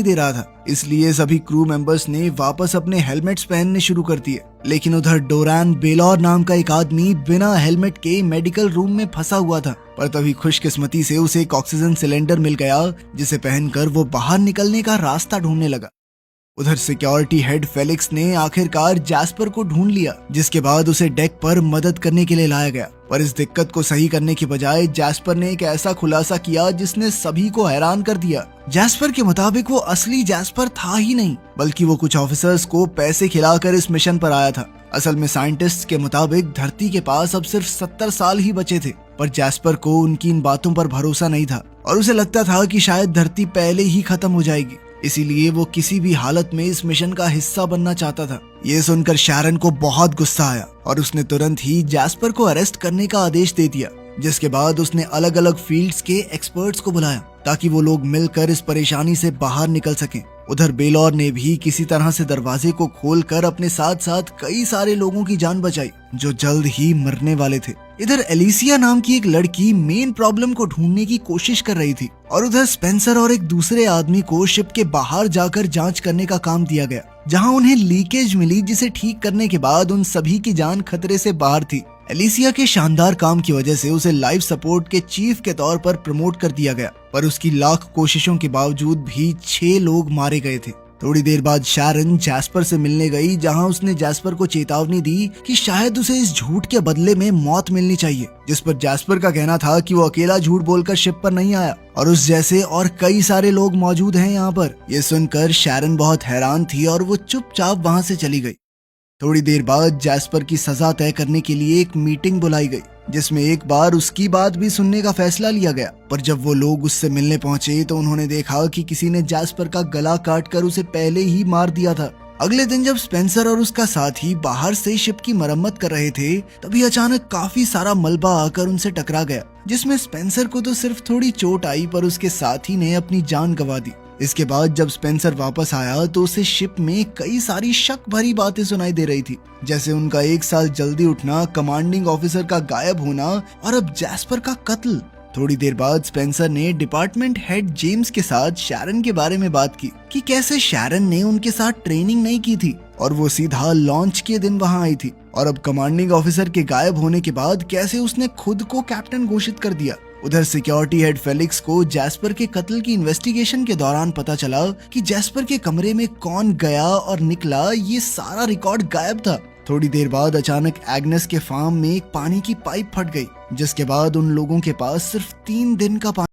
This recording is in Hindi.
दे रहा था, इसलिए सभी क्रू मेंबर्स ने वापस अपने हेलमेट्स पहनने शुरू कर दिए। लेकिन उधर डोरान बेलौर नाम का एक आदमी बिना हेलमेट के मेडिकल रूम में फंसा हुआ था। पर तभी खुशकिस्मती से उसे एक ऑक्सीजन सिलेंडर मिल गया, जिसे पहनकर वो बाहर निकलने का रास्ता ढूंढने लगा। उधर सिक्योरिटी हेड फेलिक्स ने आखिरकार जैस्पर को ढूंढ लिया, जिसके बाद उसे डेक पर मदद करने के लिए लाया गया। पर इस दिक्कत को सही करने की बजाय जैस्पर ने एक ऐसा खुलासा किया जिसने सभी को हैरान कर दिया। जैस्पर के मुताबिक वो असली जैस्पर था ही नहीं, बल्कि वो कुछ ऑफिसर्स को पैसे खिलाकर इस मिशन पर आया था। असल में साइंटिस्ट के मुताबिक धरती के पास अब सिर्फ 70 साल ही बचे थे, पर जैस्पर को उनकी इन बातों पर भरोसा नहीं था और उसे लगता था कि शायद धरती पहले ही खत्म हो जाएगी। इसीलिए वो किसी भी हालत में इस मिशन का हिस्सा बनना चाहता था। ये सुनकर शैरन को बहुत गुस्सा आया और उसने तुरंत ही जैस्पर को अरेस्ट करने का आदेश दे दिया, जिसके बाद उसने अलग अलग फील्ड्स के एक्सपर्ट्स को बुलाया ताकि वो लोग मिलकर इस परेशानी से बाहर निकल सकें। उधर बेलौर ने भी किसी तरह से दरवाजे को खोलकर अपने साथ साथ कई सारे लोगों की जान बचाई जो जल्द ही मरने वाले थे। इधर एलिसिया नाम की एक लड़की मेन प्रॉब्लम को ढूंढने की कोशिश कर रही थी और उधर स्पेंसर और एक दूसरे आदमी को शिप के बाहर जाकर जांच करने का काम दिया गया, जहां उन्हें लीकेज मिली, जिसे ठीक करने के बाद उन सभी की जान खतरे से बाहर थी। एलिसिया के शानदार काम की वजह से उसे लाइफ सपोर्ट के चीफ के तौर पर प्रमोट कर दिया गया, पर उसकी लाख कोशिशों के बावजूद भी 6 लोग मारे गए थे। थोड़ी देर बाद शैरन जैस्पर से मिलने गई, जहां उसने जैस्पर को चेतावनी दी कि शायद उसे इस झूठ के बदले में मौत मिलनी चाहिए, जिस पर जैस्पर का कहना था कि वो अकेला झूठ बोलकर शिप पर नहीं आया और उस जैसे और कई सारे लोग मौजूद हैं यहाँ पर। ये सुनकर शैरन बहुत हैरान थी और वो चुपचाप वहां से चली गई। थोड़ी देर बाद जैस्पर की सजा तय करने के लिए एक मीटिंग बुलाई गई, जिसमें एक बार उसकी बात भी सुनने का फैसला लिया गया। पर जब वो लोग उससे मिलने पहुंचे तो उन्होंने देखा कि किसी ने जैस्पर का गला काटकर उसे पहले ही मार दिया था। अगले दिन जब स्पेंसर और उसका साथी बाहर से शिप की मरम्मत कर रहे थे, तभी अचानक काफी सारा मलबा आकर उनसे टकरा गया, जिसमें स्पेंसर को तो सिर्फ थोड़ी चोट आई, पर उसके साथी ने अपनी जान गंवा दी। इसके बाद जब स्पेंसर वापस आया तो उसे शिप में कई सारी शक भरी बातें सुनाई दे रही थी, जैसे उनका 1 साल जल्दी उठना, कमांडिंग ऑफिसर का गायब होना और अब जैस्पर का कत्ल। थोड़ी देर बाद स्पेंसर ने डिपार्टमेंट हेड जेम्स के साथ शैरन के बारे में बात की कि कैसे शैरन ने उनके साथ ट्रेनिंग नहीं की थी और वो सीधा लॉन्च के दिन वहां आई थी, और अब कमांडिंग ऑफिसर के गायब होने के बाद कैसे उसने खुद को कैप्टन घोषित कर दिया। उधर सिक्योरिटी हेड फेलिक्स को जैस्पर के कत्ल की इन्वेस्टिगेशन के दौरान पता चला कि जैस्पर के कमरे में कौन गया और निकला, ये सारा रिकॉर्ड गायब था। थोड़ी देर बाद अचानक एग्नेस के फार्म में एक पानी की पाइप फट गई, जिसके बाद उन लोगों के पास सिर्फ 3 दिन का पानी